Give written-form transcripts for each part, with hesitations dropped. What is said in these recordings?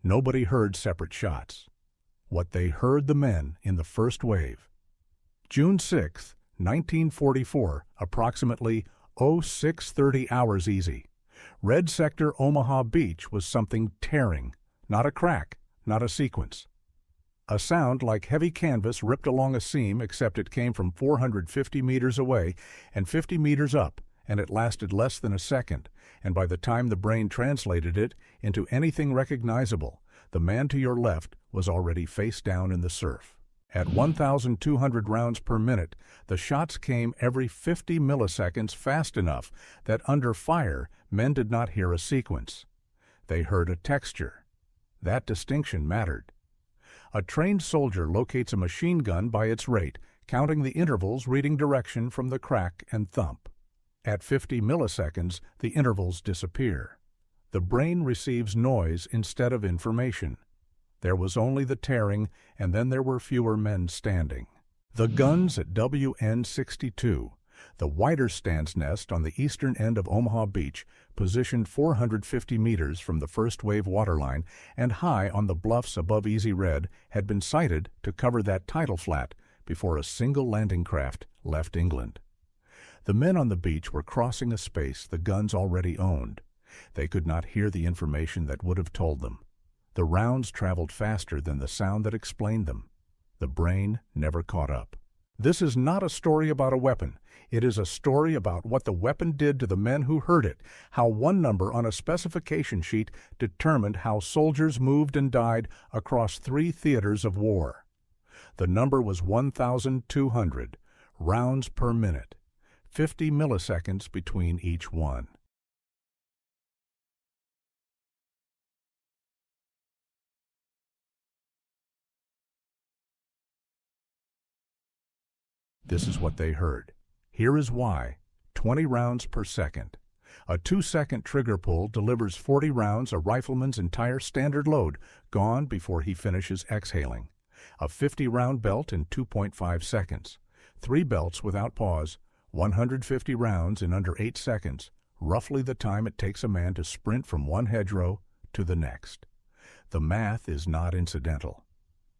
Nobody heard separate shots. What they heard the men in the first wave. June 6, 1944, approximately 0630 hours easy. Red Sector, Omaha Beach was something tearing, not a crack, not a sequence. A sound like heavy canvas ripped along a seam, except it came from 450 meters away and 50 meters up, and it lasted less than a second, and by the time the brain translated it into anything recognizable, the man to your left was already face down in the surf. At 1,200 rounds per minute, the shots came every 50 milliseconds, fast enough that under fire, men did not hear a sequence. They heard a texture. That distinction mattered. A trained soldier locates a machine gun by its rate, counting the intervals, reading direction from the crack and thump. At 50 milliseconds, the intervals disappear. The brain receives noise instead of information. There was only the tearing, and then there were fewer men standing. The guns at WN-62, the Whiter Stance nest on the eastern end of Omaha Beach, positioned 450 meters from the first wave waterline and high on the bluffs above Easy Red, had been sighted to cover that tidal flat before a single landing craft left England. The men on the beach were crossing a space the guns already owned. They could not hear the information that would have told them. The rounds traveled faster than the sound that explained them. The brain never caught up. This is not a story about a weapon. It is a story about what the weapon did to the men who heard it, how one number on a specification sheet determined how soldiers moved and died across 3 theaters of war. The number was 1,200 rounds per minute, 50 milliseconds between each one. This is what they heard. Here is why. 20 rounds per second. A 2-second trigger pull delivers 40 rounds, a rifleman's entire standard load, gone before he finishes exhaling. A 50-round belt in 2.5 seconds. 3 belts without pause, 150 rounds in under 8 seconds, roughly the time it takes a man to sprint from one hedgerow to the next. The math is not incidental.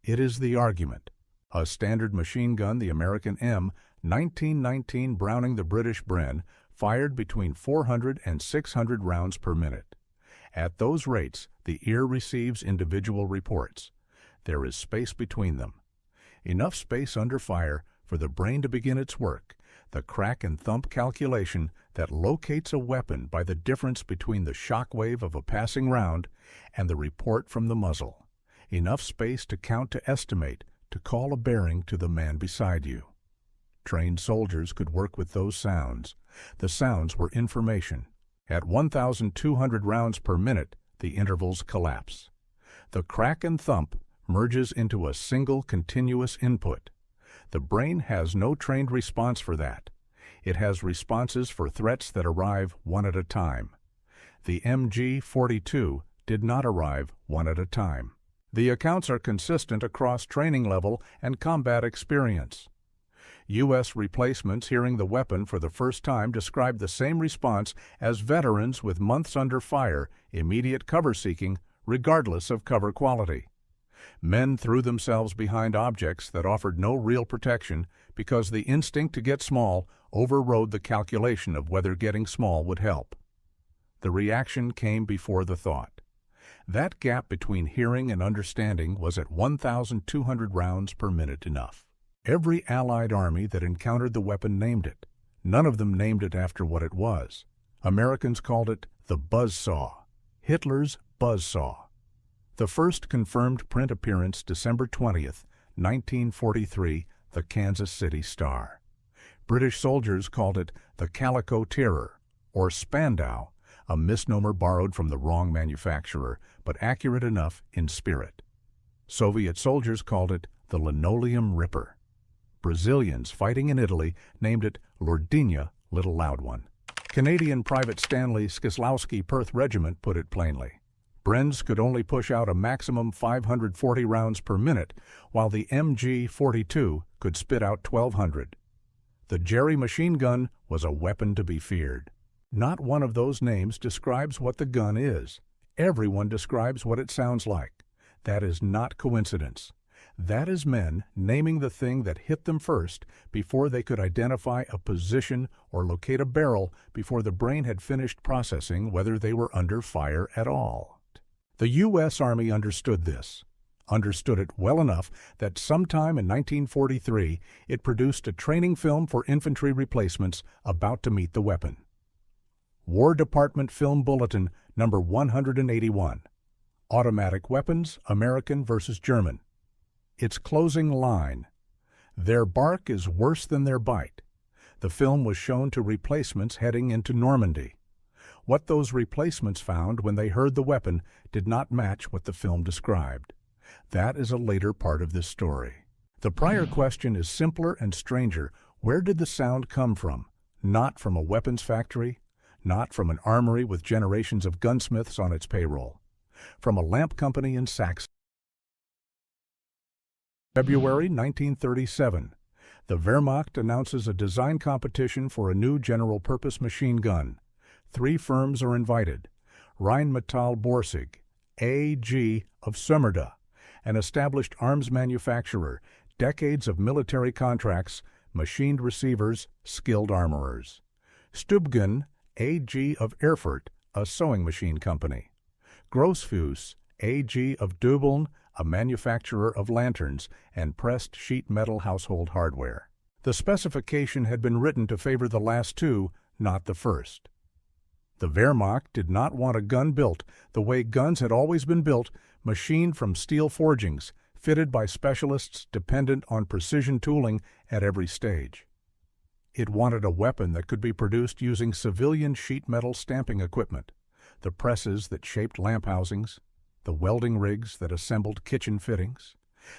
It is the argument. A standard machine gun, the American M1919 Browning, the British Bren, fired between 400 and 600 rounds per minute. At those rates, the ear receives individual reports. There is space between them. Enough space under fire for the brain to begin its work, the crack and thump calculation that locates a weapon by the difference between the shock wave of a passing round and the report from the muzzle. Enough space to count, to estimate, to call a bearing to the man beside you. Trained soldiers could work with those sounds. The sounds were information. At 1,200 rounds per minute, the intervals collapse. The crack and thump merges into a single continuous input. The brain has no trained response for that. It has responses for threats that arrive one at a time. The MG-42 did not arrive one at a time. The accounts are consistent across training level and combat experience. U.S. replacements hearing the weapon for the first time described the same response as veterans with months under fire, immediate cover seeking, regardless of cover quality. Men threw themselves behind objects that offered no real protection because the instinct to get small overrode the calculation of whether getting small would help. The reaction came before the thought. That gap between hearing and understanding was at 1,200 rounds per minute enough. Every Allied army that encountered the weapon named it. None of them named it after what it was. Americans called it the Buzzsaw, Hitler's Buzzsaw. The first confirmed print appearance, December 20th, 1943, the Kansas City Star. British soldiers called it the Calico Terror, or Spandau, a misnomer borrowed from the wrong manufacturer, but accurate enough in spirit. Soviet soldiers called it the Linoleum Ripper. Brazilians fighting in Italy named it Lourdinha, Little Loud One. Canadian Private Stanley Skislowski Perth Regiment put it plainly. Brens could only push out a maximum 540 rounds per minute, while the MG-42 could spit out 1,200. The Jerry machine gun was a weapon to be feared. Not one of those names describes what the gun is. Everyone describes what it sounds like. That is not coincidence. That is men naming the thing that hit them first before they could identify a position or locate a barrel before the brain had finished processing whether they were under fire at all. The U.S. Army understood this. Understood it well enough that sometime in 1943 it produced a training film for infantry replacements about to meet the weapon. War Department Film Bulletin number 181. Automatic Weapons, American versus German. Its closing line, "Their bark is worse than their bite." The film was shown to replacements heading into Normandy. What those replacements found when they heard the weapon did not match what the film described. That is a later part of this story. The prior question is simpler and stranger. Where did the sound come from? Not from a weapons factory, not from an armory with generations of gunsmiths on its payroll. From a lamp company in Saxony. February 1937. The Wehrmacht announces a design competition for a new general-purpose machine gun. 3 firms are invited. Rheinmetall Borsig, AG of Sömmerda, an established arms manufacturer, decades of military contracts, machined receivers, skilled armorers. Stubgen, AG of Erfurt, a sewing machine company. Grossfuss, AG of Döbeln, a manufacturer of lanterns and pressed sheet metal household hardware. The specification had been written to favor the last 2, not the first. The Wehrmacht did not want a gun built the way guns had always been built, machined from steel forgings, fitted by specialists dependent on precision tooling at every stage. It wanted a weapon that could be produced using civilian sheet metal stamping equipment, the presses that shaped lamp housings, the welding rigs that assembled kitchen fittings,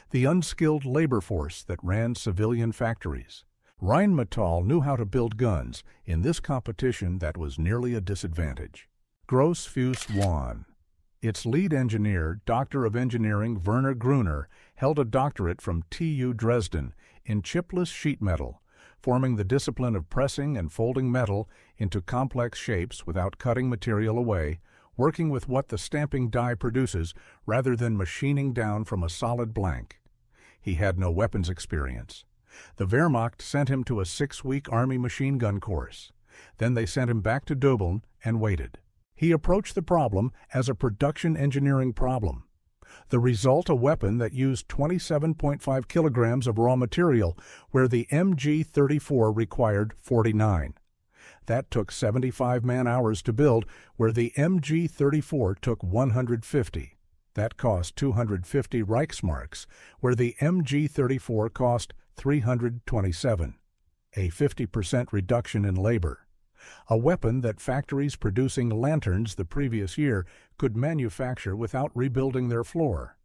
the unskilled labor force that ran civilian factories. Rheinmetall knew how to build guns. In this competition, that was nearly a disadvantage. Grossfuss won. Its lead engineer, Doctor of Engineering Werner Gruner, held a doctorate from TU Dresden in chipless sheet metal, forming the discipline of pressing and folding metal into complex shapes without cutting material away, working with what the stamping die produces rather than machining down from a solid blank. He had no weapons experience. The Wehrmacht sent him to a 6-week Army machine gun course. Then they sent him back to Döbeln and waited. He approached the problem as a production engineering problem. The result, a weapon that used 27.5 kilograms of raw material, where the MG-34 required 49. That took 75 man-hours to build, where the MG-34 took 150. That cost 250 Reichsmarks, where the MG-34 cost 327. A 50% reduction in labor. A weapon that factories producing lanterns the previous year could manufacture without rebuilding their floor.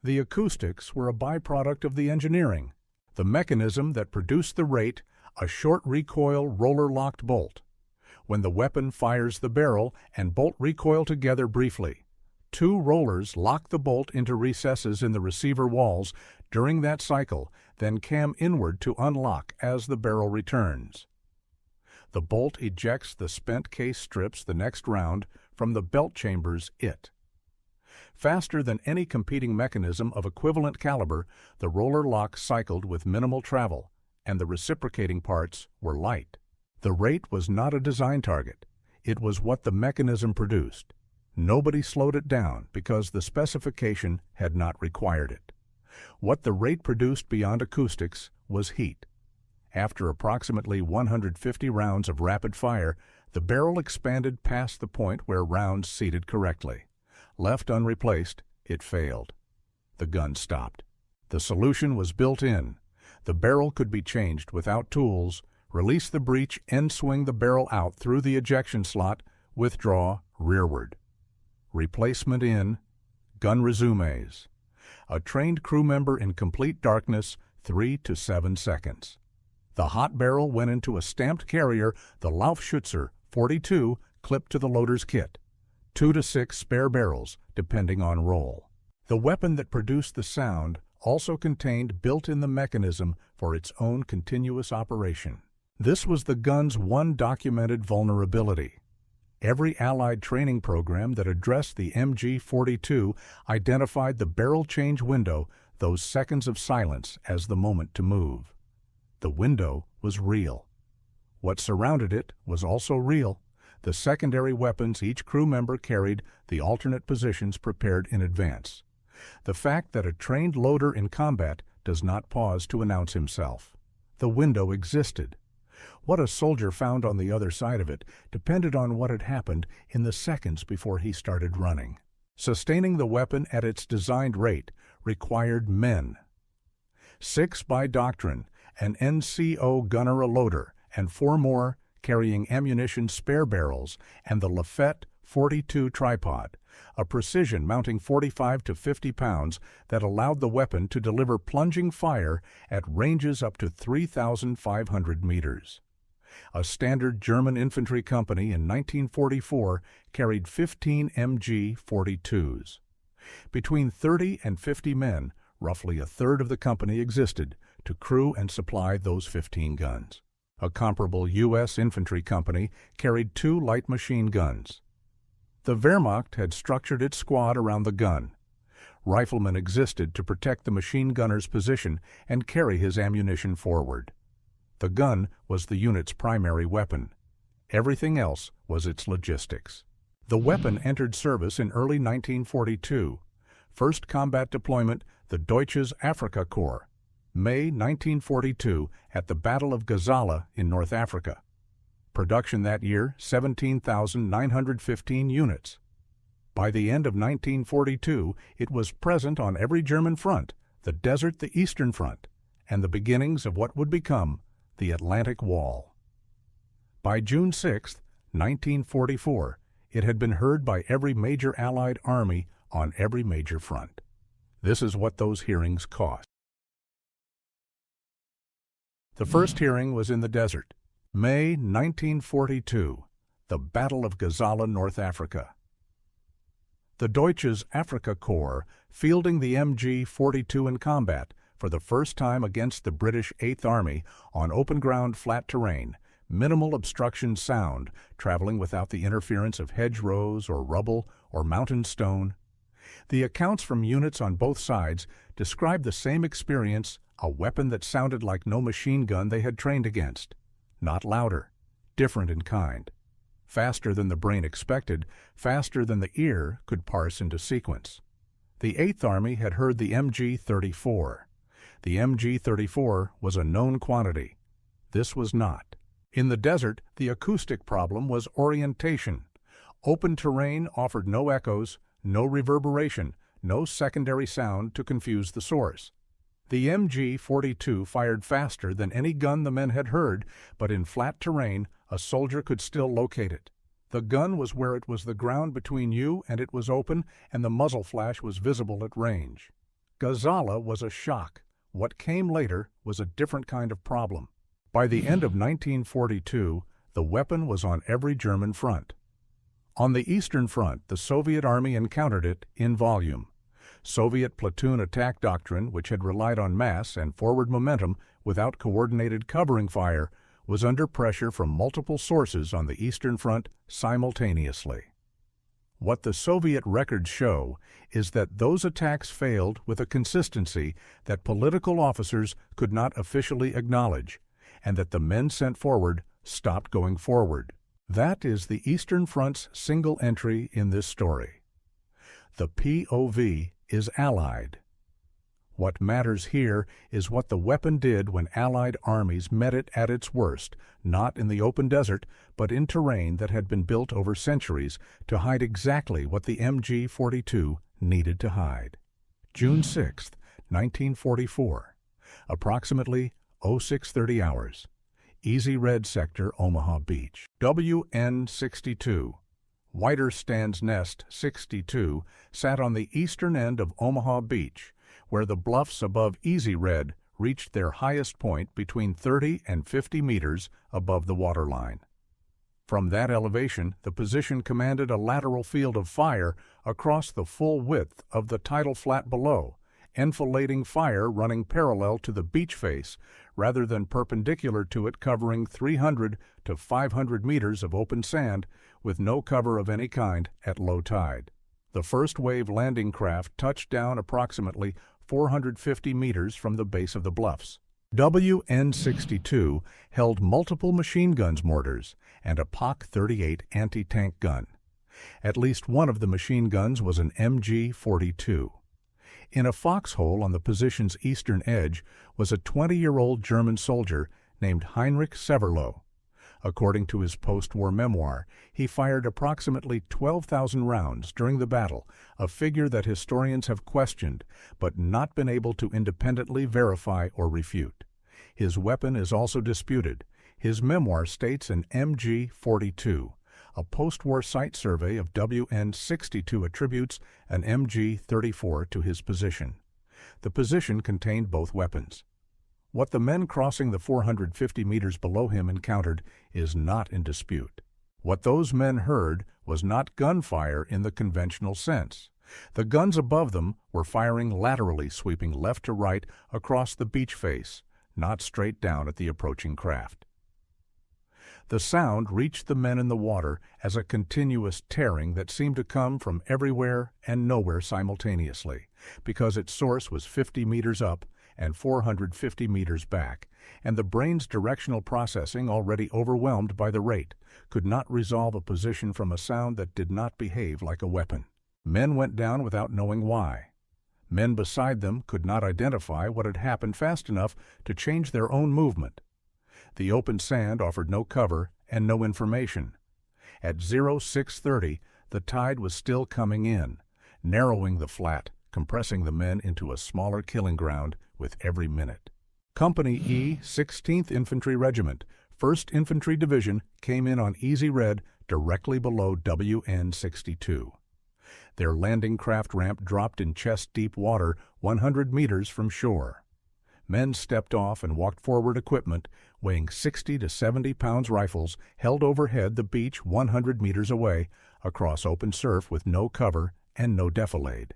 The acoustics were a byproduct of the engineering. The mechanism that produced the rate, a short recoil roller-locked bolt. When the weapon fires the barrel and bolt recoil together briefly. 2 rollers lock the bolt into recesses in the receiver walls during that cycle, then cam inward to unlock as the barrel returns. The bolt ejects the spent case strips the next round from the belt chambers Faster than any competing mechanism of equivalent caliber, the roller lock cycled with minimal travel, and the reciprocating parts were light. The rate was not a design target. It was what the mechanism produced. Nobody slowed it down because the specification had not required it. What the rate produced beyond acoustics was heat. After approximately 150 rounds of rapid fire, the barrel expanded past the point where rounds seated correctly. Left unreplaced, it failed. The gun stopped. The solution was built in. The barrel could be changed without tools. Release the breech and swing the barrel out through the ejection slot. Withdraw rearward. Replacement in. Gun resumes. A trained crew member in complete darkness, 3 to 7 seconds. The hot barrel went into a stamped carrier, the Laufschütze 42, clipped to the loader's kit. 2 to 6 spare barrels, depending on roll. The weapon that produced the sound also contained built-in the mechanism for its own continuous operation. This was the gun's one documented vulnerability. Every Allied training program that addressed the MG-42 identified the barrel change window, those seconds of silence, as the moment to move. The window was real. What surrounded it was also real. The secondary weapons each crew member carried, the alternate positions prepared in advance. The fact that a trained loader in combat does not pause to announce himself. The window existed. What a soldier found on the other side of it depended on what had happened in the seconds before he started running. Sustaining the weapon at its designed rate required men. 6 by doctrine, an NCO gunner a loader, and 4 more carrying ammunition spare barrels, and the Lafette 42 tripod, a precision mounting 45 to 50 pounds that allowed the weapon to deliver plunging fire at ranges up to 3,500 meters. A standard German infantry company in 1944 carried 15 MG-42s. Between 30 and 50 men, roughly a third of the company existed to crew and supply those 15 guns. A comparable U.S. infantry company carried 2 light machine guns. The Wehrmacht had structured its squad around the gun. Riflemen existed to protect the machine gunner's position and carry his ammunition forward. The gun was the unit's primary weapon. Everything else was its logistics. The weapon entered service in early 1942. First combat deployment, the Deutsches Afrika Korps. May 1942 at the Battle of Gazala in North Africa. Production that year, 17,915 units. By the end of 1942, it was present on every German front, the desert the Eastern Front, and the beginnings of what would become the Atlantic Wall. By June 6, 1944, it had been heard by every major Allied army on every major front. This is what those hearings cost. The first hearing was in the desert. May 1942, the Battle of Gazala, North Africa. The Deutsches Afrika Korps fielding the MG-42 in combat for the first time against the British 8th Army on open ground flat terrain, minimal obstruction sound, traveling without the interference of hedgerows or rubble or mountain stone. The accounts from units on both sides describe the same experience, a weapon that sounded like no machine gun they had trained against. Not louder, different in kind. Faster than the brain expected, faster than the ear could parse into sequence. The 8th Army had heard the MG-34. The MG-34 was a known quantity. This was not. In the desert, the acoustic problem was orientation. Open terrain offered no echoes, no reverberation, no secondary sound to confuse the source. The MG-42 fired faster than any gun the men had heard, but in flat terrain, a soldier could still locate it. The gun was where it was the ground between you and it was open, and the muzzle flash was visible at range. Gazala was a shock. What came later was a different kind of problem. By the end of 1942, the weapon was on every German front. On the Eastern Front, the Soviet Army encountered it in volume. Soviet platoon attack doctrine, which had relied on mass and forward momentum without coordinated covering fire, was under pressure from multiple sources on the Eastern Front simultaneously. What the Soviet records show is that those attacks failed with a consistency that political officers could not officially acknowledge, and that the men sent forward stopped going forward. That is the Eastern Front's single entry in this story. The POV is Allied. What matters here is what the weapon did when Allied armies met it at its worst, not in the open desert, but in terrain that had been built over centuries to hide exactly what the MG-42 needed to hide. June 6, 1944. Approximately 0630 hours. Easy Red Sector, Omaha Beach. WN-62. Whiter Stands Nest 62 sat on the eastern end of Omaha Beach, where the bluffs above Easy Red reached their highest point between 30 and 50 meters above the waterline. From that elevation, the position commanded a lateral field of fire across the full width of the tidal flat below enfilading fire running parallel to the beach face rather than perpendicular to it, covering 300 to 500 meters of open sand with no cover of any kind at low tide. The first wave landing craft touched down approximately 450 meters from the base of the bluffs. WN-62 held multiple machine guns mortars and a POC-38 anti-tank gun. At least one of the machine guns was an MG-42. In a foxhole on the position's eastern edge was a 20-year-old German soldier named Heinrich Severloh. According to his post-war memoir, he fired approximately 12,000 rounds during the battle, a figure that historians have questioned but not been able to independently verify or refute. His weapon is also disputed. His memoir states an MG-42. A post-war site survey of WN-62 attributes an MG-34 to his position. The position contained both weapons. What the men crossing the 450 meters below him encountered is not in dispute. What those men heard was not gunfire in the conventional sense. The guns above them were firing laterally, sweeping left to right across the beach face, not straight down at the approaching craft. The sound reached the men in the water as a continuous tearing that seemed to come from everywhere and nowhere simultaneously, because its source was 50 meters up and 450 meters back, and the brain's directional processing, already overwhelmed by the rate, could not resolve a position from a sound that did not behave like a weapon. Men went down without knowing why. Men beside them could not identify what had happened fast enough to change their own movement. The open sand offered no cover and no information. At 06:30, the tide was still coming in, narrowing the flat, compressing the men into a smaller killing ground with every minute. Company E, 16th Infantry Regiment, 1st Infantry Division, came in on easy red directly below WN-62. Their landing craft ramp dropped in chest-deep water 100 meters from shore. Men stepped off and walked forward equipment, weighing 60 to 70 pounds rifles, held overhead the beach 100 meters away, across open surf with no cover and no defilade.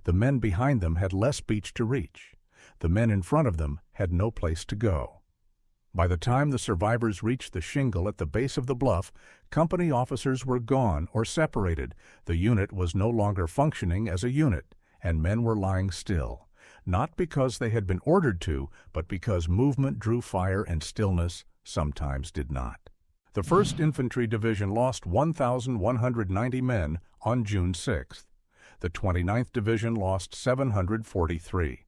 The men behind them had less beach to reach. The men in front of them had no place to go. By the time the survivors reached the shingle at the base of the bluff, company officers were gone or separated. The unit was no longer functioning as a unit, and men were lying still, not because they had been ordered to, but because movement drew fire and stillness sometimes did not. The 1st Infantry Division lost 1,190 men on June 6th. The 29th Division lost 743.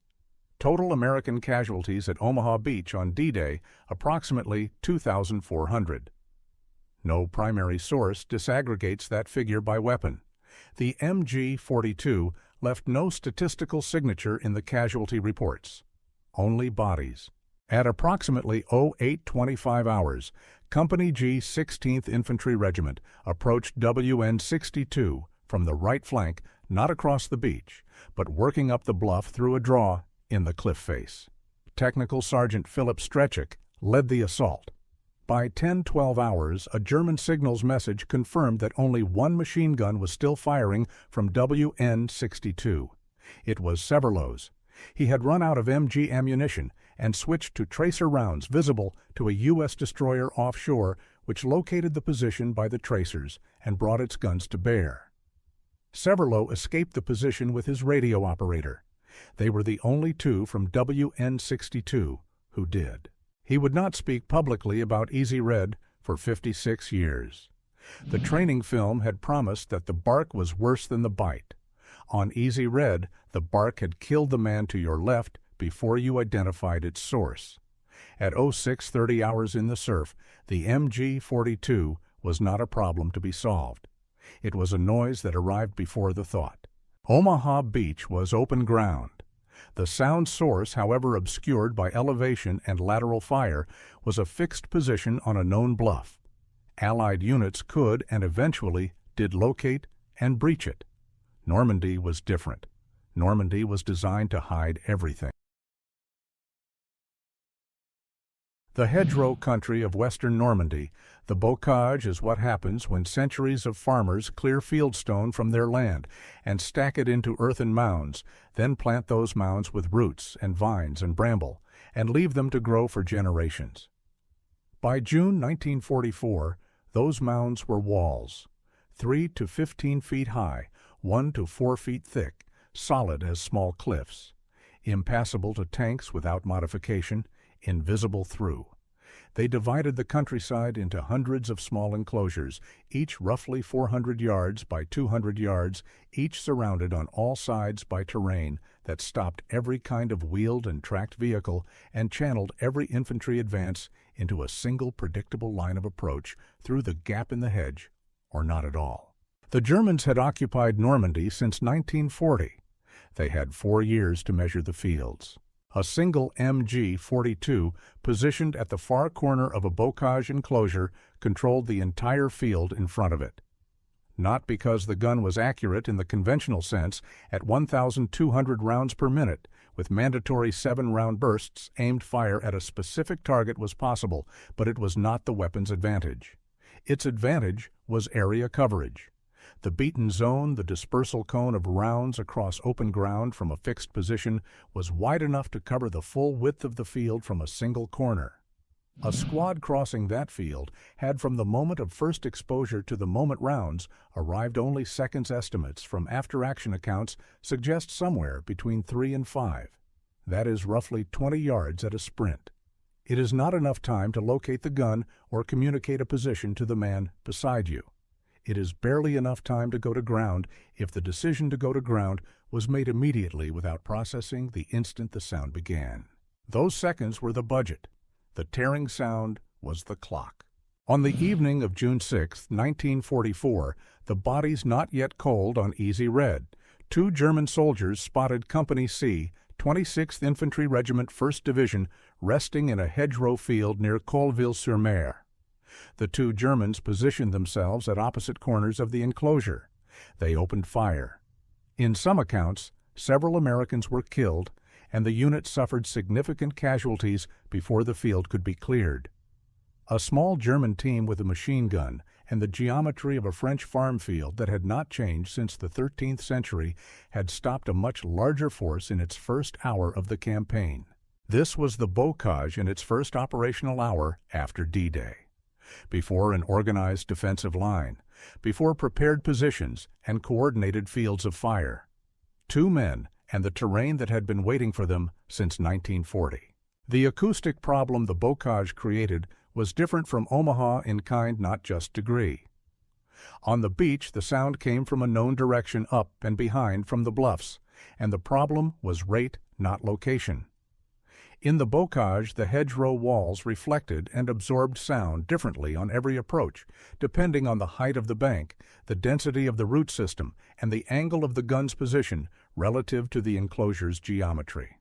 Total American casualties at Omaha Beach on D-Day, approximately 2,400. No primary source disaggregates that figure by weapon. The MG-42 left no statistical signature in the casualty reports. Only bodies. At approximately 08:25 hours, Company G, 16th Infantry Regiment approached WN-62 from the right flank, not across the beach, but working up the bluff through a draw in the cliff face. Technical Sergeant Philip Strechik led the assault. By 10:12 hours, a German signals message confirmed that only one machine gun was still firing from WN-62. It was Severloh's. He had run out of MG ammunition and switched to tracer rounds visible to a U.S. destroyer offshore, which located the position by the tracers and brought its guns to bear. Severloh escaped the position with his radio operator. They were the only two from WN-62 who did. He would not speak publicly about Easy Red for 56 years. The training film had promised that the bark was worse than the bite. On Easy Red, the bark had killed the man to your left before you identified its source. At 06:30 hours in the surf, the MG-42 was not a problem to be solved. It was a noise that arrived before the thought. Omaha Beach was open ground. The sound source, however obscured by elevation and lateral fire, was a fixed position on a known bluff. Allied units could and eventually did locate and breach it. Normandy was different. Normandy was designed to hide everything. The hedgerow country of western Normandy, the bocage is what happens when centuries of farmers clear fieldstone from their land and stack it into earthen mounds, then plant those mounds with roots and vines and bramble, and leave them to grow for generations. By June 1944, those mounds were walls, 3 to 15 feet high, 1 to 4 feet thick, solid as small cliffs, impassable to tanks without modification, invisible through. They divided the countryside into hundreds of small enclosures, each roughly 400 yards by 200 yards, each surrounded on all sides by terrain that stopped every kind of wheeled and tracked vehicle and channeled every infantry advance into a single predictable line of approach through the gap in the hedge, or not at all. The Germans had occupied Normandy since 1940. They had 4 years to measure the fields. A single MG-42 positioned at the far corner of a bocage enclosure controlled the entire field in front of it. Not because the gun was accurate in the conventional sense at 1,200 rounds per minute, with mandatory 7-round bursts aimed fire at a specific target was possible, but it was not the weapon's advantage. Its advantage was area coverage. The beaten zone, the dispersal cone of rounds across open ground from a fixed position, was wide enough to cover the full width of the field from a single corner. A squad crossing that field had, from the moment of first exposure to the moment rounds, arrived only seconds. Estimates from after-action accounts suggest somewhere between 3 and 5. That is roughly 20 yards at a sprint. It is not enough time to locate the gun or communicate a position to the man beside you. It is barely enough time to go to ground if the decision to go to ground was made immediately without processing the instant the sound began. Those seconds were the budget. The tearing sound was the clock. On the evening of June 6, 1944, the bodies not yet cold on easy red, 2 German soldiers spotted Company C, 26th Infantry Regiment 1st Division, resting in a hedgerow field near Colleville-sur-Mer. The 2 Germans positioned themselves at opposite corners of the enclosure. They opened fire. In some accounts, several Americans were killed, and the unit suffered significant casualties before the field could be cleared. A small German team with a machine gun and the geometry of a French farm field that had not changed since the 13th century had stopped a much larger force in its first hour of the campaign. This was the bocage in its first operational hour after D-Day. Before an organized defensive line, before prepared positions and coordinated fields of fire. 2 men and the terrain that had been waiting for them since 1940. The acoustic problem the bocage created was different from Omaha in kind, not just degree. On the beach, the sound came from a known direction up and behind from the bluffs, and the problem was rate, not location. In the bocage, the hedgerow walls reflected and absorbed sound differently on every approach, depending on the height of the bank, the density of the root system, and the angle of the gun's position relative to the enclosure's geometry.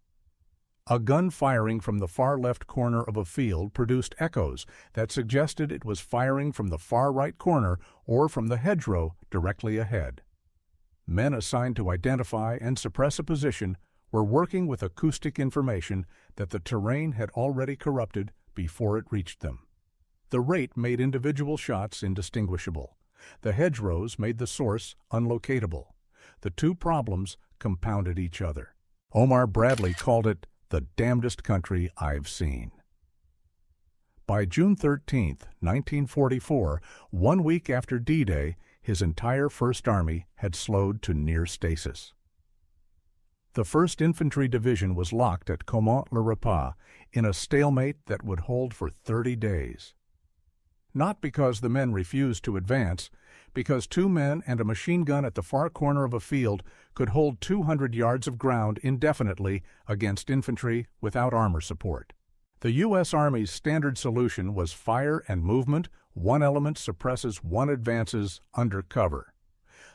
A gun firing from the far left corner of a field produced echoes that suggested it was firing from the far right corner or from the hedgerow directly ahead. Men assigned to identify and suppress a position were working with acoustic information that the terrain had already corrupted before it reached them. The rate made individual shots indistinguishable. The hedgerows made the source unlocatable. The 2 problems compounded each other. Omar Bradley called it the damnedest country I've seen. By June 13, 1944, 1 week after D-Day, his entire First Army had slowed to near stasis. The 1st Infantry Division was locked at Caumont-le-Repas in a stalemate that would hold for 30 days. Not because the men refused to advance, because 2 men and a machine gun at the far corner of a field could hold 200 yards of ground indefinitely against infantry without armor support. The U.S. Army's standard solution was fire and movement, 1 element suppresses 1 advances under cover.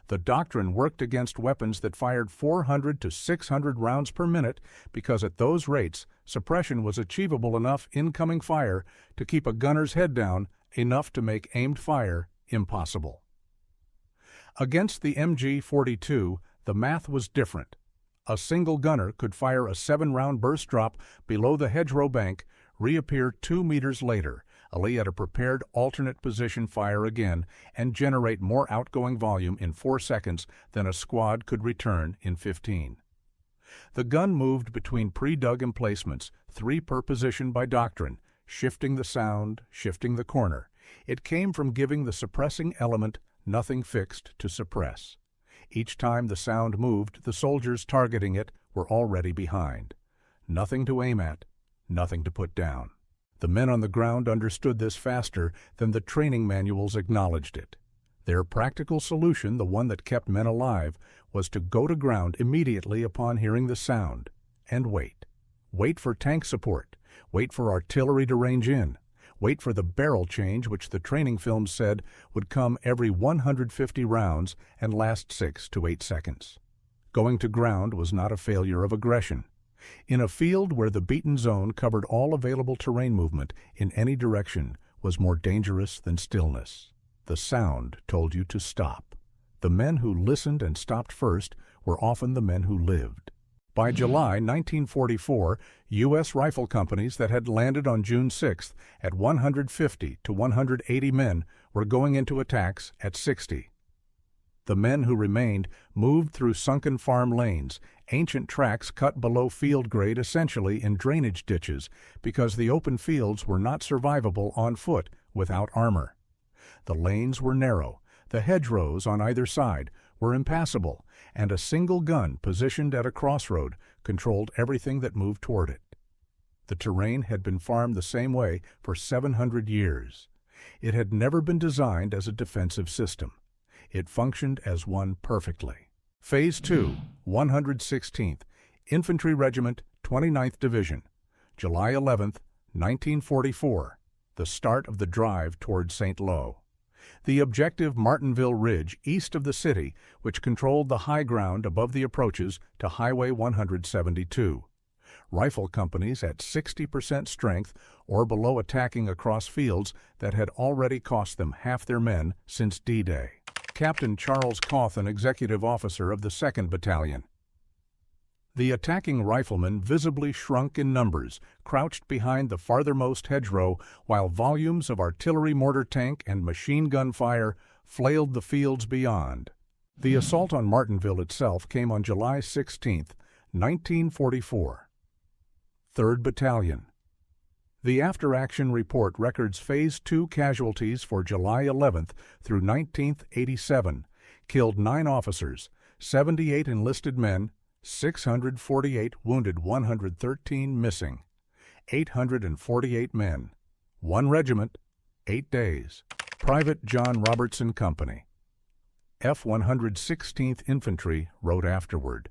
The doctrine worked against weapons that fired 400 to 600 rounds per minute because at those rates, suppression was achievable enough incoming fire to keep a gunner's head down, enough to make aimed fire impossible. Against the MG-42, the math was different. A single gunner could fire a 7-round burst drop below the hedgerow bank, reappear 2 meters later, Ali at a prepared alternate position fire again, and generate more outgoing volume in 4 seconds than a squad could return in 15. The gun moved between pre-dug emplacements, 3 per position by doctrine, shifting the sound, shifting the corner. It came from giving the suppressing element nothing fixed to suppress. Each time the sound moved, the soldiers targeting it were already behind. Nothing to aim at, nothing to put down. The men on the ground understood this faster than the training manuals acknowledged it. Their practical solution, the one that kept men alive, was to go to ground immediately upon hearing the sound and wait. Wait for tank support, wait for artillery to range in, wait for the barrel change which the training films said would come every 150 rounds and last 6 to 8 seconds. Going to ground was not a failure of aggression. In a field where the beaten zone covered all available terrain, movement in any direction was more dangerous than stillness. The sound told you to stop. The men who listened and stopped first were often the men who lived. By July 1944, U.S. rifle companies that had landed on June 6th at 150 to 180 men were going into attacks at 60. The men who remained moved through sunken farm lanes, ancient tracks cut below field grade essentially in drainage ditches because the open fields were not survivable on foot without armor. The lanes were narrow, the hedgerows on either side were impassable, and a single gun positioned at a crossroad controlled everything that moved toward it. The terrain had been farmed the same way for 700 years. It had never been designed as a defensive system. It functioned as one perfectly. Phase 2, 116th Infantry Regiment, 29th Division, July 11, 1944, the start of the drive toward St. Lo. The objective Martinville Ridge east of the city, which controlled the high ground above the approaches to Highway 172. Rifle companies at 60% strength or below attacking across fields that had already cost them half their men since D-Day. Captain Charles Cawthon, executive officer of the 2nd Battalion. The attacking riflemen visibly shrunk in numbers, crouched behind the farthermost hedgerow, while volumes of artillery, mortar tank, and machine gun fire flailed the fields beyond. The assault on Martinville itself came on July 16, 1944. 3rd Battalion. The after-action report records Phase 2 casualties for July 11th through 19th 87, killed 9 officers, 78 enlisted men, 648 wounded, 113 missing, 848 men, 1 regiment, 8 days. Private John Robertson Company. F-116th Infantry wrote afterward,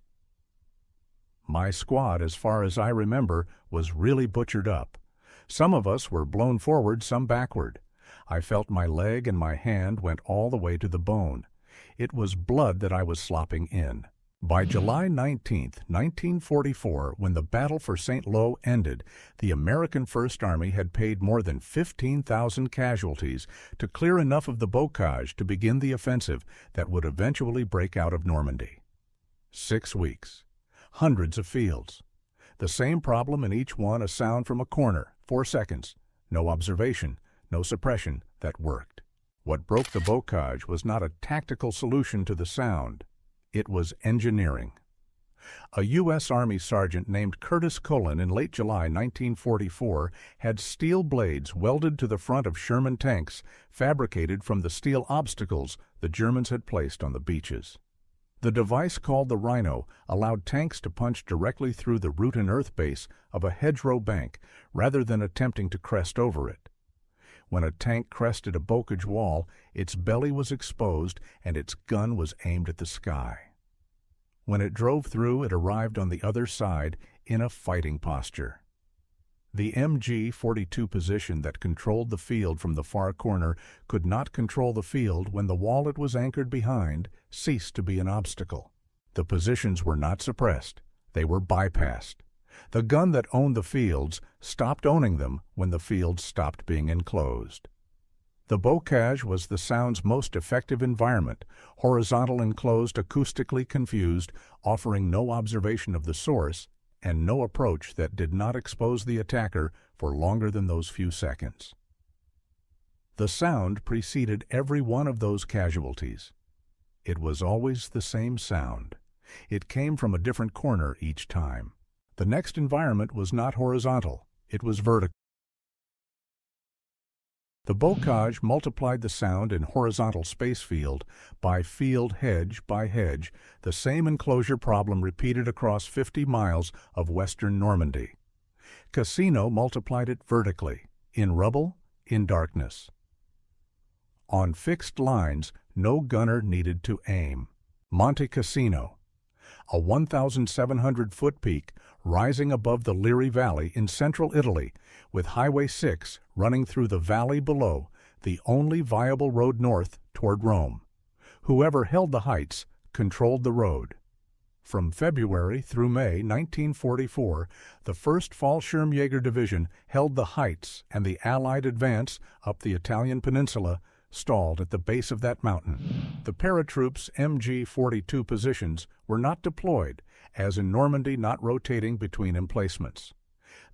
"My squad, as far as I remember, was really butchered up. Some of us were blown forward, some backward. I felt my leg and my hand went all the way to the bone. It was blood that I was slopping in." By July 19, 1944, when the battle for St. Lo ended, the American First Army had paid more than 15,000 casualties to clear enough of the bocage to begin the offensive that would eventually break out of Normandy. 6 weeks. Hundreds of fields. The same problem in each one, a sound from a corner, 4 seconds. No observation, no suppression, that worked. What broke the bocage was not a tactical solution to the sound. It was engineering. A U.S. Army sergeant named Curtis Cullen in late July 1944 had steel blades welded to the front of Sherman tanks, fabricated from the steel obstacles the Germans had placed on the beaches. The device, called the Rhino, allowed tanks to punch directly through the root and earth base of a hedgerow bank rather than attempting to crest over it. When a tank crested a bocage wall, its belly was exposed and its gun was aimed at the sky. When it drove through, it arrived on the other side in a fighting posture. The MG-42 position that controlled the field from the far corner could not control the field when the wall it was anchored behind ceased to be an obstacle. The positions were not suppressed, they were bypassed. The gun that owned the fields stopped owning them when the fields stopped being enclosed. The bocage was the sound's most effective environment, horizontal, enclosed, acoustically confused, offering no observation of the source, and no approach that did not expose the attacker for longer than those few seconds. The sound preceded every one of those casualties. It was always the same sound. It came from a different corner each time. The next environment was not horizontal, it was vertical. The bocage multiplied the sound in horizontal space field by field hedge by hedge, the same enclosure problem repeated across 50 miles of western Normandy. Cassino multiplied it vertically, in rubble, in darkness. On fixed lines, no gunner needed to aim. Monte Cassino, a 1,700-foot peak rising above the Liri Valley in central Italy, with Highway 6 running through the valley below, the only viable road north toward Rome. Whoever held the heights controlled the road. From February through May 1944, the 1st Fallschirmjäger Division held the heights, and the Allied advance up the Italian peninsula stalled at the base of that mountain. The paratroops' MG-42 positions were not deployed, as in Normandy, not rotating between emplacements.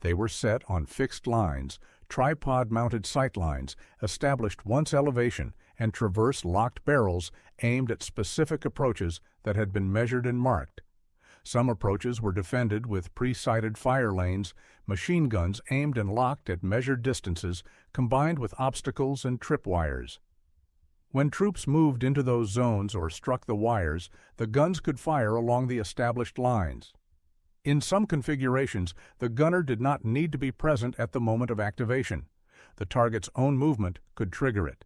They were set on fixed lines, tripod-mounted sight lines, established once elevation, and traverse locked barrels aimed at specific approaches that had been measured and marked. Some approaches were defended with pre-sighted fire lanes, machine guns aimed and locked at measured distances, combined with obstacles and tripwires. When troops moved into those zones or struck the wires, the guns could fire along the established lines. In some configurations, the gunner did not need to be present at the moment of activation. The target's own movement could trigger it.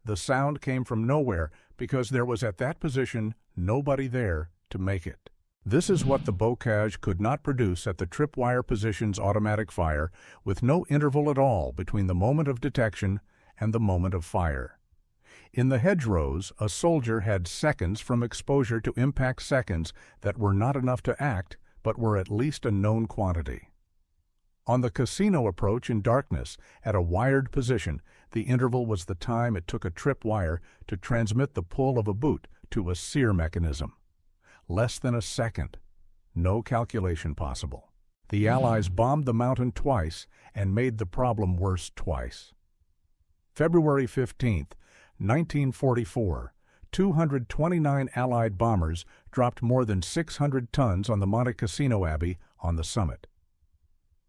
The sound came from nowhere because there was at that position nobody there to make it. This is what the bocage could not produce at the tripwire position's automatic fire, with no interval at all between the moment of detection and the moment of fire. In the hedgerows, a soldier had seconds from exposure to impact seconds that were not enough to act, but were at least a known quantity. On the Cassino approach in darkness, at a wired position, the interval was the time it took a tripwire to transmit the pull of a boot to a sear mechanism. Less than a second. No calculation possible. The Allies bombed the mountain twice and made the problem worse twice. February 15, 1944, 229 Allied bombers dropped more than 600 tons on the Monte Cassino Abbey on the summit.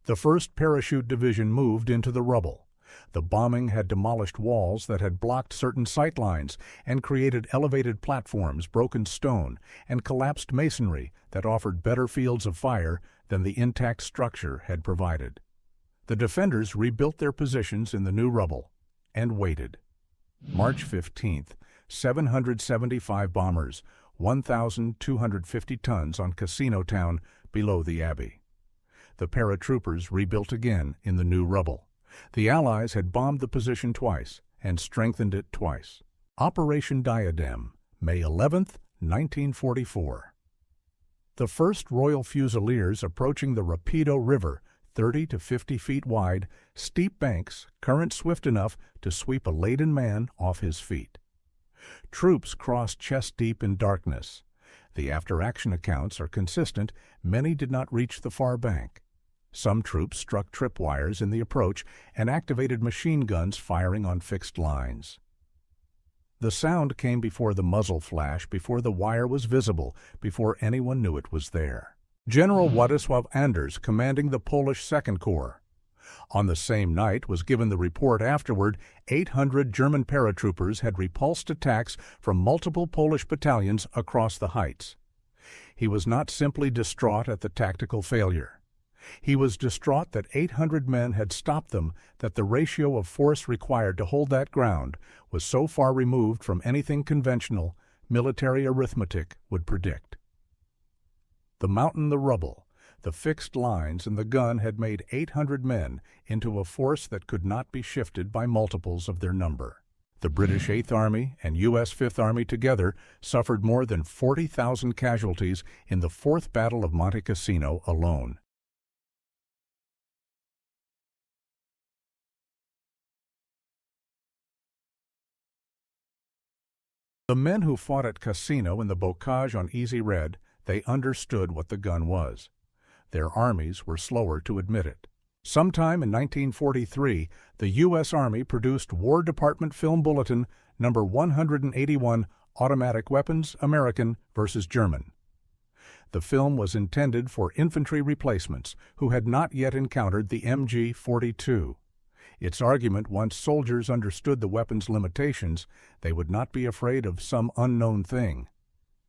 The 1st Parachute Division moved into the rubble. The bombing had demolished walls that had blocked certain sight lines and created elevated platforms, broken stone, and collapsed masonry that offered better fields of fire than the intact structure had provided. The defenders rebuilt their positions in the new rubble and waited. March 15th, 775 bombers, 1,250 tons on Cassino Town below the Abbey. The paratroopers rebuilt again in the new rubble. The Allies had bombed the position twice and strengthened it twice. Operation Diadem, May 11, 1944. The 1st Royal Fusiliers approaching the Rapido River, 30 to 50 feet wide, steep banks, current swift enough to sweep a laden man off his feet. Troops crossed chest-deep in darkness. The after-action accounts are consistent. Many did not reach the far bank. Some troops struck tripwires in the approach and activated machine guns firing on fixed lines. The sound came before the muzzle flash, before the wire was visible, before anyone knew it was there. General Władysław Anders commanding the Polish Second Corps. On the same night was given the report afterward 800 German paratroopers had repulsed attacks from multiple Polish battalions across the heights. He was not simply distraught at the tactical failure. He was distraught that 800 men had stopped them, that the ratio of force required to hold that ground was so far removed from anything conventional military arithmetic would predict. The mountain, the rubble, the fixed lines, and the gun had made 800 men into a force that could not be shifted by multiples of their number. The British 8th Army and U.S. 5th Army together suffered more than 40,000 casualties in the 4th Battle of Monte Cassino alone. The men who fought at Cassino in the bocage on Easy Red, they understood what the gun was. Their armies were slower to admit it. Sometime in 1943, the U.S. Army produced War Department Film Bulletin number 181, Automatic Weapons, American versus German. The film was intended for infantry replacements who had not yet encountered the MG-42. Its argument, once soldiers understood the weapon's limitations, they would not be afraid of some unknown thing.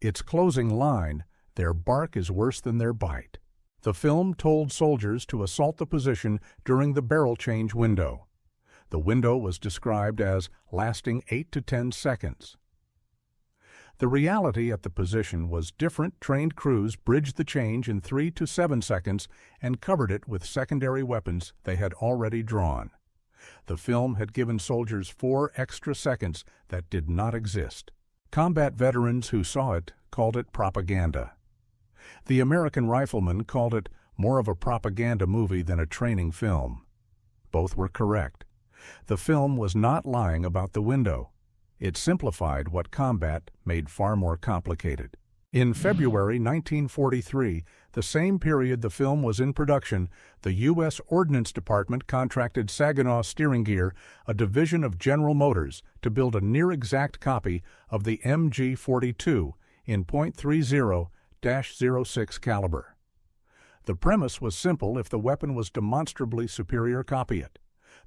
Its closing line, "Their bark is worse than their bite." The film told soldiers to assault the position during the barrel change window. The window was described as lasting 8 to 10 seconds. The reality at the position was different trained crews bridged the change in 3 to 7 seconds and covered it with secondary weapons they had already drawn. The film had given soldiers 4 extra seconds that did not exist. Combat veterans who saw it called it propaganda. The American riflemen called it more of a propaganda movie than a training film. Both were correct. The film was not lying about the window. It simplified what combat made far more complicated. In February 1943, the same period the film was in production, the U.S. Ordnance Department contracted Saginaw Steering Gear, a division of General Motors, to build a near-exact copy of the MG-42 in .30-06 caliber. The premise was simple: if the weapon was demonstrably superior, copy it.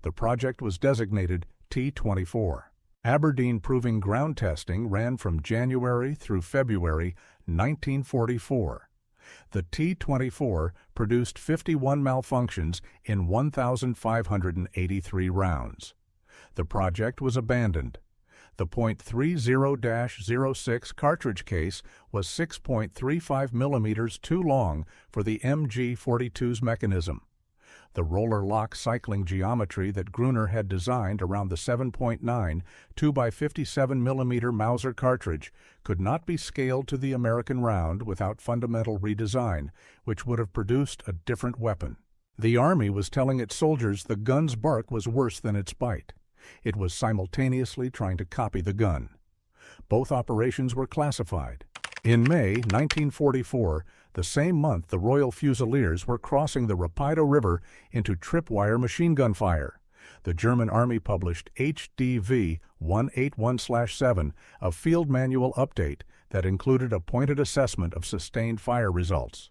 The project was designated T-24. Aberdeen Proving Ground testing ran from January through February 1944. The T-24 produced 51 malfunctions in 1,583 rounds. The project was abandoned. The .30-06 cartridge case was 6.35 millimeters too long for the MG-42's mechanism. The roller lock cycling geometry that Gruner had designed around the 7.9 2x57 mm Mauser cartridge could not be scaled to the American round without fundamental redesign, which would have produced a different weapon. The Army was telling its soldiers the gun's bark was worse than its bite. It was simultaneously trying to copy the gun. Both operations were classified. In May 1944, the same month, the Royal Fusiliers were crossing the Rapido River into tripwire machine gun fire. The German Army published HDV 181/7, a field manual update that included a pointed assessment of sustained fire results.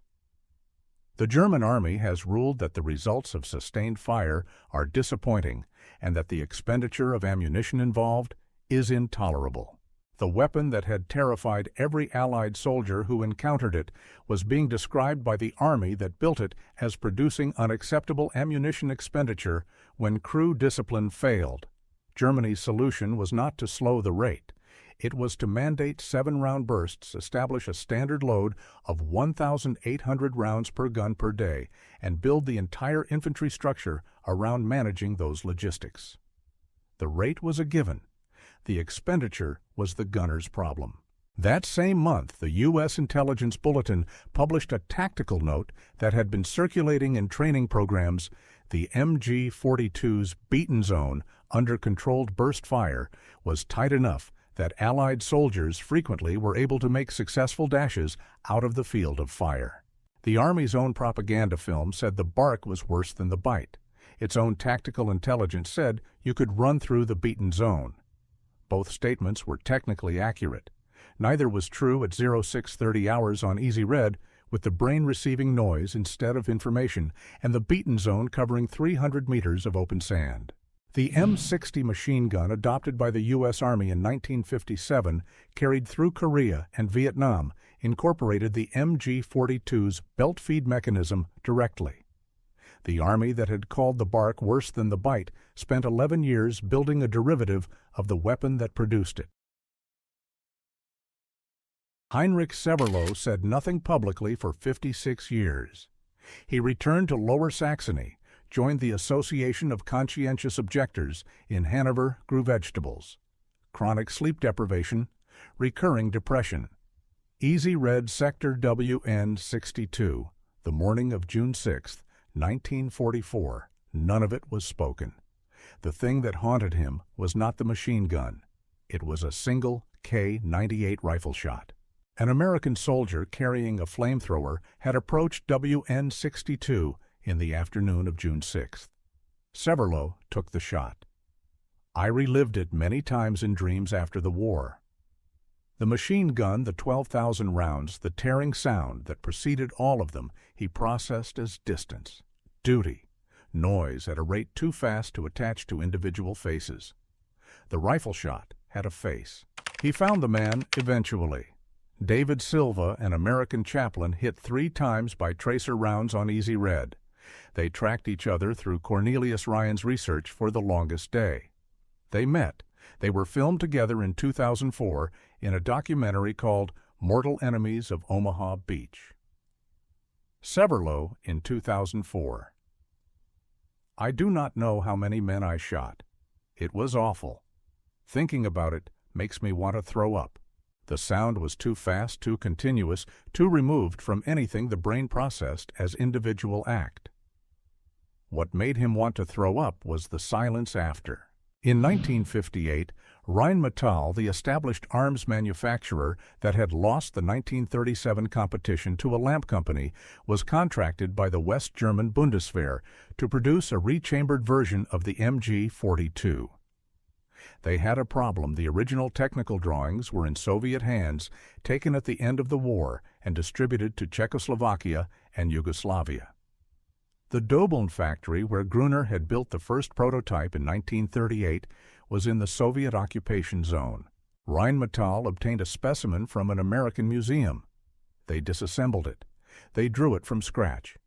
The German Army has ruled that the results of sustained fire are disappointing and that the expenditure of ammunition involved is intolerable. The weapon that had terrified every Allied soldier who encountered it was being described by the Army that built it as producing unacceptable ammunition expenditure when crew discipline failed. Germany's solution was not to slow the rate. It was to mandate 7-round bursts, establish a standard load of 1,800 rounds per gun per day, and build the entire infantry structure around managing those logistics. The rate was a given. The expenditure was the gunner's problem. That same month, the U.S. Intelligence Bulletin published a tactical note that had been circulating in training programs. The MG-42's beaten zone under controlled burst fire was tight enough that Allied soldiers frequently were able to make successful dashes out of the field of fire. The Army's own propaganda film said the bark was worse than the bite. Its own tactical intelligence said you could run through the beaten zone. Both statements were technically accurate. Neither was true at 0630 hours on Easy Red, with the brain receiving noise instead of information, and the beaten zone covering 300 meters of open sand. The M60 machine gun adopted by the U.S. Army in 1957, carried through Korea and Vietnam, incorporated the MG-42's belt feed mechanism directly. The Army that had called the bark worse than the bite spent 11 years building a derivative of the weapon that produced it. Heinrich Severloh said nothing publicly for 56 years. He returned to Lower Saxony, joined the Association of Conscientious Objectors in Hanover, grew vegetables. Chronic sleep deprivation, recurring depression. Easy Red Sector WN 62, the morning of June 6, 1944. None of it was spoken. The thing that haunted him was not the machine gun. It was a single K-98 rifle shot. An American soldier carrying a flamethrower had approached WN-62 in the afternoon of June 6th. Severlo took the shot. I relived it many times in dreams after the war. The machine gun, the 12,000 rounds, the tearing sound that preceded all of them, he processed as distance, duty, noise at a rate too fast to attach to individual faces. The rifle shot had a face. He found the man eventually. David Silva, an American chaplain, hit 3 times by tracer rounds on Easy Red. They tracked each other through Cornelius Ryan's research for The Longest Day. They met. They were filmed together in 2004 in a documentary called Mortal Enemies of Omaha Beach. Severlo in 2004. I do not know how many men I shot. It was awful. Thinking about it makes me want to throw up. The sound was too fast, too continuous, too removed from anything the brain processed as individual act. What made him want to throw up was the silence after. In 1958, Rheinmetall, the established arms manufacturer that had lost the 1937 competition to a lamp company, was contracted by the West German Bundeswehr to produce a rechambered version of the MG-42. They had a problem. The original technical drawings were in Soviet hands, taken at the end of the war and distributed to Czechoslovakia and Yugoslavia. The Dobeln factory, where Gruner had built the first prototype in 1938, was in the Soviet occupation zone. Rheinmetall obtained a specimen from an American museum. They disassembled it. They drew it from scratch.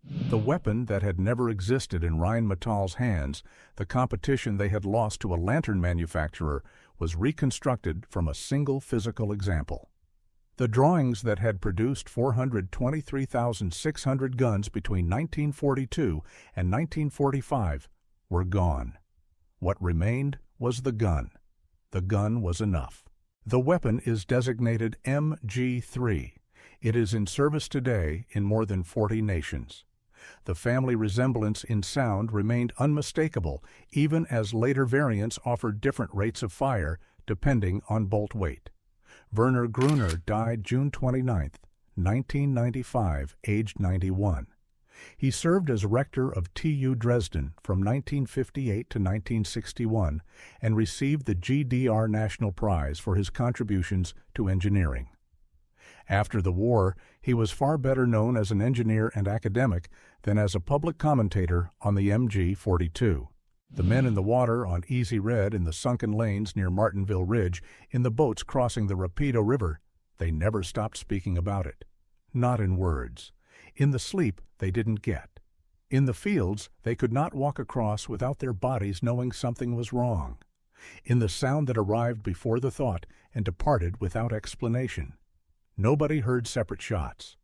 The weapon that had never existed in Rheinmetall's hands, the competition they had lost to a lantern manufacturer, was reconstructed from a single physical example. The drawings that had produced 423,600 guns between 1942 and 1945 were gone. What remained was the gun. The gun was enough. The weapon is designated MG3. It is in service today in more than 40 nations. The family resemblance in sound remained unmistakable, even as later variants offered different rates of fire depending on bolt weight. Werner Gruner died June 29, 1995, aged 91. He served as rector of TU Dresden from 1958 to 1961 and received the GDR National Prize for his contributions to engineering. After the war, he was far better known as an engineer and academic than as a public commentator on the MG-42. The men in the water on Easy Red, in the sunken lanes near Martinville Ridge, in the boats crossing the Rapido River, they never stopped speaking about it. Not in words. In the sleep they didn't get. In the fields they could not walk across without their bodies knowing something was wrong. In the sound that arrived before the thought and departed without explanation. Nobody heard separate shots.